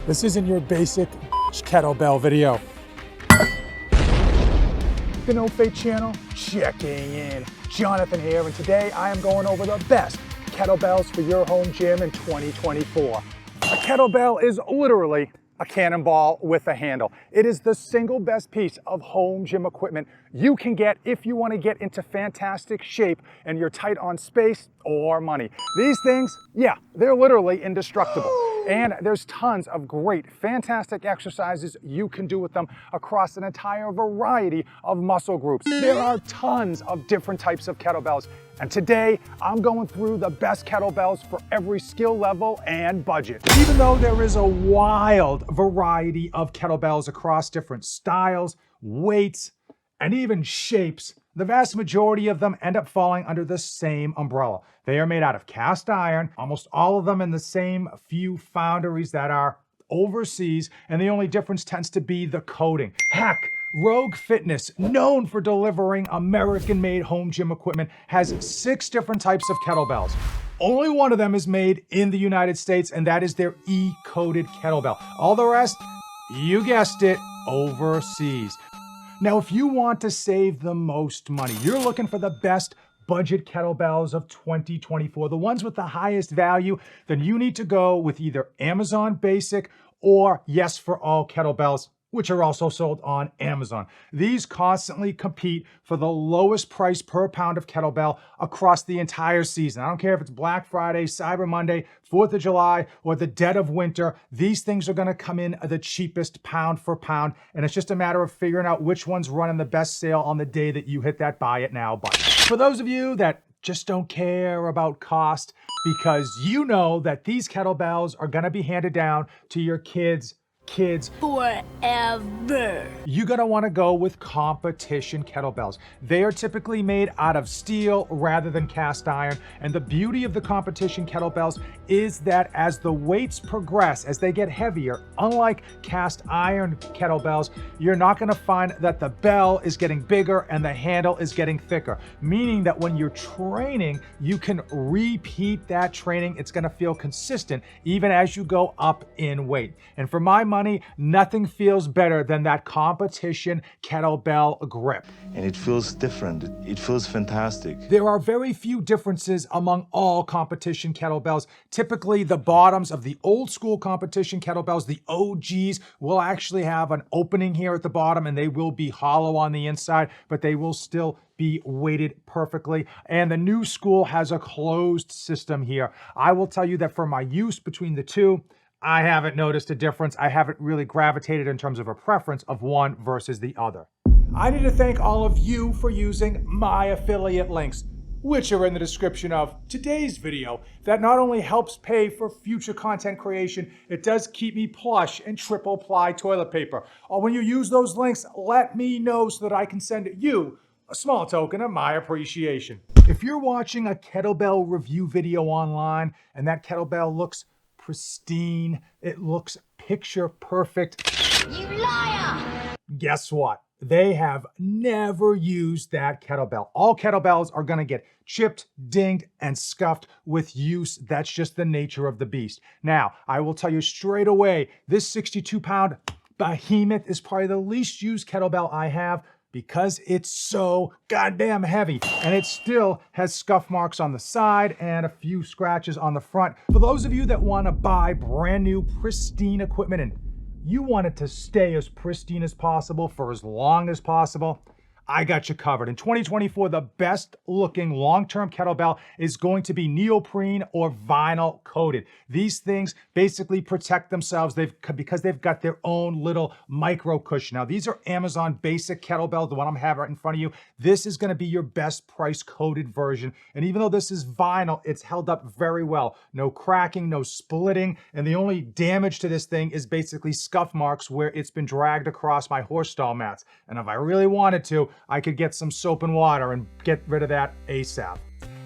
This isn't your basic kettlebell video. The No Fate channel, checking in. Jonathan here, and today I am going over the best kettlebells for your home gym in 2024. A kettlebell is literally a cannonball with a handle. It is the single best piece of home gym equipment you can get if you want to get into fantastic shape and you're tight on space or money. These things, yeah, they're literally indestructible. And there's tons of great, fantastic exercises you can do with them across an entire variety of muscle groups. There are tons of different types of kettlebells. And today, I'm going through the best kettlebells for every skill level and budget. Even though there is a wild variety of kettlebells across different styles, weights, and even shapes, the vast majority of them end up falling under the same umbrella. They are made out of cast iron, almost all of them in the same few foundries that are overseas, and the only difference tends to be the coating. Heck, Rogue Fitness, known for delivering American-made home gym equipment, has 6 different types of kettlebells. Only one of them is made in the United States, and that is their E-coated kettlebell. All the rest, you guessed it, overseas. Now, if you want to save the most money, you're looking for the best budget kettlebells of 2024, the ones with the highest value, then you need to go with either Amazon Basic or Yes for All kettlebells, which are also sold on Amazon. These constantly compete for the lowest price per pound of kettlebell across the entire season. I don't care if it's Black Friday, Cyber Monday, 4th of July, or the dead of winter. These things are gonna come in the cheapest pound for pound, and it's just a matter of figuring out which one's running the best sale on the day that you hit that buy it now button. For those of you that just don't care about cost, because you know that these kettlebells are gonna be handed down to your kids forever, you're gonna wanna go with competition kettlebells. They are typically made out of steel rather than cast iron, and the beauty of the competition kettlebells is that as the weights progress, as they get heavier, unlike cast iron kettlebells, you're not gonna find that the bell is getting bigger and the handle is getting thicker, meaning that when you're training, you can repeat that training. It's gonna feel consistent even as you go up in weight. And for my money, nothing feels better than that competition kettlebell grip. And it feels different. It feels fantastic. There are very few differences among all competition kettlebells. Typically, the bottoms of the old school competition kettlebells, the OGs, will actually have an opening here at the bottom and they will be hollow on the inside, but they will still be weighted perfectly. And the new school has a closed system here. I will tell you that for my use between the two, I haven't noticed a difference. I haven't really gravitated in terms of a preference of one versus the other. I need to thank all of you for using my affiliate links, which are in the description of today's video. That not only helps pay for future content creation, it does keep me plush and triple ply toilet paper. Or when you use those links, let me know so that I can send you a small token of my appreciation. If you're watching a kettlebell review video online and that kettlebell looks pristine, it looks picture perfect, You liar! guess what? They have never used that kettlebell. All kettlebells are gonna get chipped, dinged, and scuffed with use. That's just the nature of the beast. Now, I will tell you straight away, this 62-pound behemoth is probably the least used kettlebell I have, because it's so goddamn heavy, and it still has scuff marks on the side and a few scratches on the front. For those of you that want to buy brand new pristine equipment and you want it to stay as pristine as possible for as long as possible, I got you covered. In 2024, the best looking long-term kettlebell is going to be neoprene or vinyl coated. These things basically protect themselves because they've got their own little micro cushion. Now, these are Amazon Basic kettlebells, the one I'm having right in front of you. This is gonna be your best price coated version. And even though this is vinyl, it's held up very well. No cracking, no splitting. And the only damage to this thing is basically scuff marks where it's been dragged across my horse stall mats. And if I really wanted to, I could get some soap and water and get rid of that ASAP.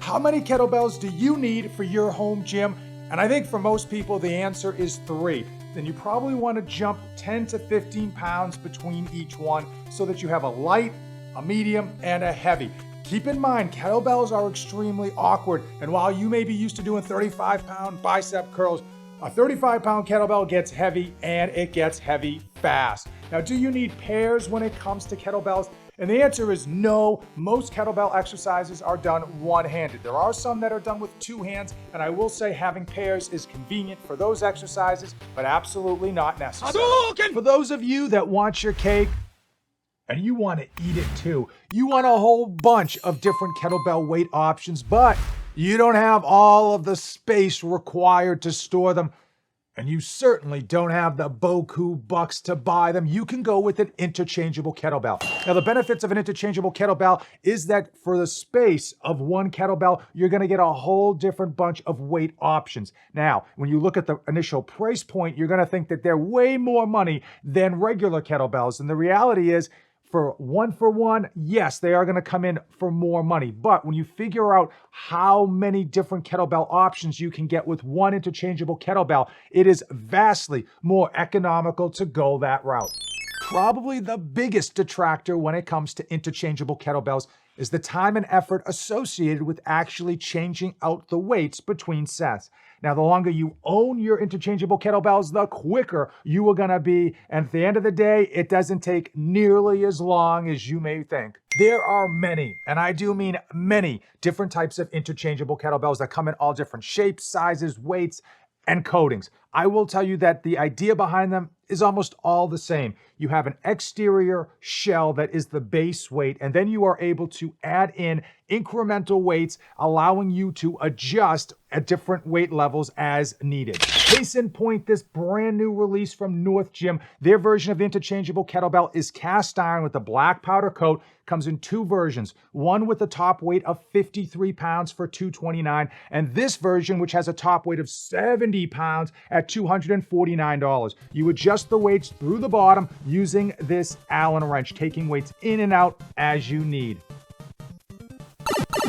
How many kettlebells do you need for your home gym? And I think for most people, the answer is 3. Then you probably want to jump 10 to 15 pounds between each one so that you have a light, a medium, and a heavy. Keep in mind, kettlebells are extremely awkward. And while you may be used to doing 35-pound bicep curls, A 35-pound kettlebell gets heavy and it gets heavy fast. Now, do you need pairs when it comes to kettlebells? And the answer is no. Most kettlebell exercises are done one-handed. There are some that are done with two hands, and I will say having pairs is convenient for those exercises, but absolutely not necessary. For those of you that want your cake, and you want to eat it too, you want a whole bunch of different kettlebell weight options, but you don't have all of the space required to store them, and you certainly don't have the boku bucks to buy them, you can go with an interchangeable kettlebell. Now, the benefits of an interchangeable kettlebell is that for the space of one kettlebell, you're going to get a whole different bunch of weight options. Now, when you look at the initial price point, you're going to think that they're way more money than regular kettlebells, and the reality is, for one, yes, they are going to come in for more money. But when you figure out how many different kettlebell options you can get with one interchangeable kettlebell, it is vastly more economical to go that route. Probably the biggest detractor when it comes to interchangeable kettlebells is the time and effort associated with actually changing out the weights between sets. Now, the longer you own your interchangeable kettlebells, the quicker you are gonna be. And at the end of the day, it doesn't take nearly as long as you may think. There are many, and I do mean many, different types of interchangeable kettlebells that come in all different shapes, sizes, weights, and coatings. I will tell you that the idea behind them is almost all the same. You have an exterior shell that is the base weight, and then you are able to add in incremental weights, allowing you to adjust at different weight levels as needed. Case in point, this brand new release from North Gym, their version of the interchangeable kettlebell is cast iron with a black powder coat. Comes in two versions, one with a top weight of 53 pounds for $229, and this version, which has a top weight of 70 pounds at $249. You adjust the weights through the bottom using this Allen wrench, taking weights in and out as you need.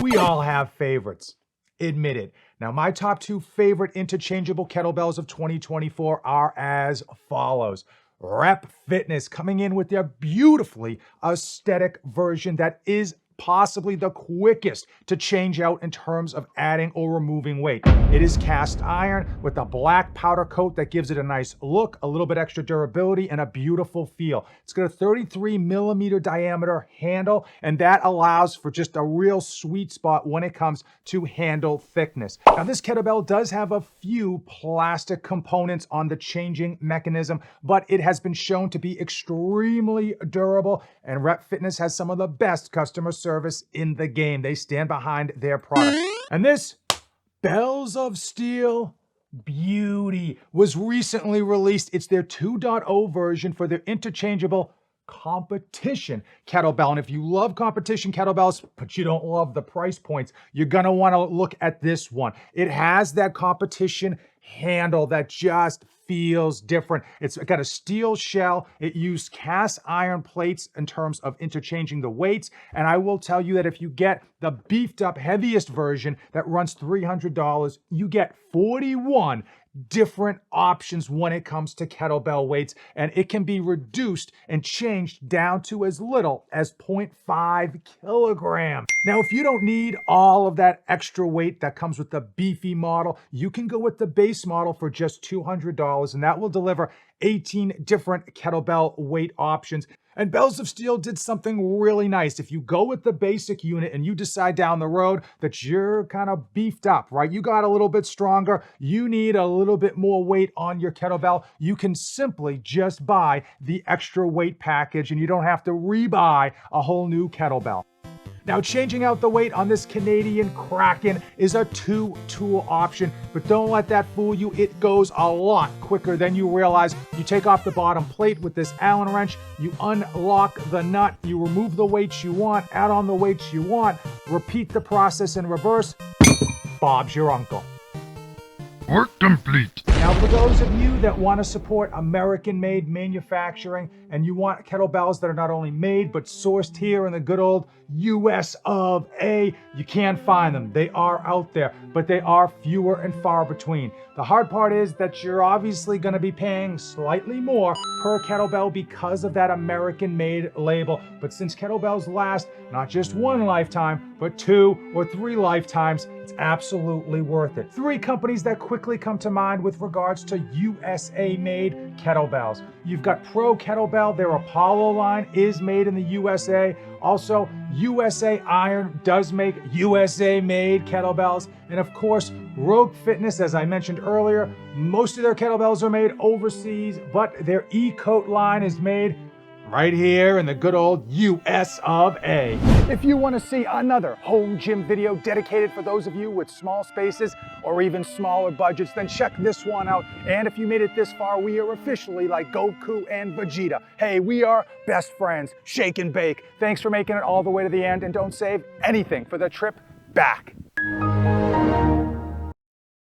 We all have favorites, admit it. Now, my top two favorite interchangeable kettlebells of 2024 are as follows. Rep Fitness coming in with their beautifully aesthetic version that is possibly the quickest to change out in terms of adding or removing weight. It is cast iron with a black powder coat that gives it a nice look, a little bit extra durability, and a beautiful feel. It's got a 33 millimeter diameter handle, and that allows for just a real sweet spot when it comes to handle thickness. Now, this kettlebell does have a few plastic components on the changing mechanism, but it has been shown to be extremely durable, and Rep Fitness has some of the best customer service in the game. They stand behind their product. And this Bells of Steel beauty was recently released. It's their 2.0 version for their interchangeable competition kettlebell. And if you love competition kettlebells, but you don't love the price points, you're gonna wanna look at this one. It has that competition handle that just feels different. It's got a steel shell. It used cast iron plates in terms of interchanging the weights. And I will tell you that if you get the beefed up heaviest version that runs $300, you get 41 different options when it comes to kettlebell weights, and it can be reduced and changed down to as little as 0.5 kilograms. Now, if you don't need all of that extra weight that comes with the beefy model, you can go with the base model for just $200, and that will deliver 18 different kettlebell weight options. And Bells of Steel did something really nice. If you go with the basic unit and you decide down the road that you're kind of beefed up, right? You got a little bit stronger, you need a little bit more weight on your kettlebell, you can simply just buy the extra weight package and you don't have to rebuy a whole new kettlebell. Now, changing out the weight on this Canadian Kraken is a 2-tool option, but don't let that fool you. It goes a lot quicker than you realize. You take off the bottom plate with this Allen wrench, you unlock the nut, you remove the weights you want, add on the weights you want, repeat the process in reverse. Bob's your uncle. Work complete. Now, for those of you that want to support American-made manufacturing and you want kettlebells that are not only made but sourced here in the good old US of A, you can find them. They are out there, but they are fewer and far between. The hard part is that you're obviously going to be paying slightly more per kettlebell because of that American-made label. But since kettlebells last not just one lifetime, but 2 or 3 lifetimes, it's absolutely worth it. 3 companies that quickly come to mind with regards to USA-made kettlebells. You've got Pro Kettlebell, their Apollo line is made in the USA. Also, USA Iron does make USA-made kettlebells. And of course, Rogue Fitness, as I mentioned earlier, most of their kettlebells are made overseas, but their E-Coat line is made right here in the good old US of A. If you want to see another home gym video dedicated for those of you with small spaces or even smaller budgets, then check this one out. And if you made it this far, we are officially like Goku and Vegeta. Hey, we are best friends. Shake and bake. Thanks for making it all the way to the end, and don't save anything for the trip back.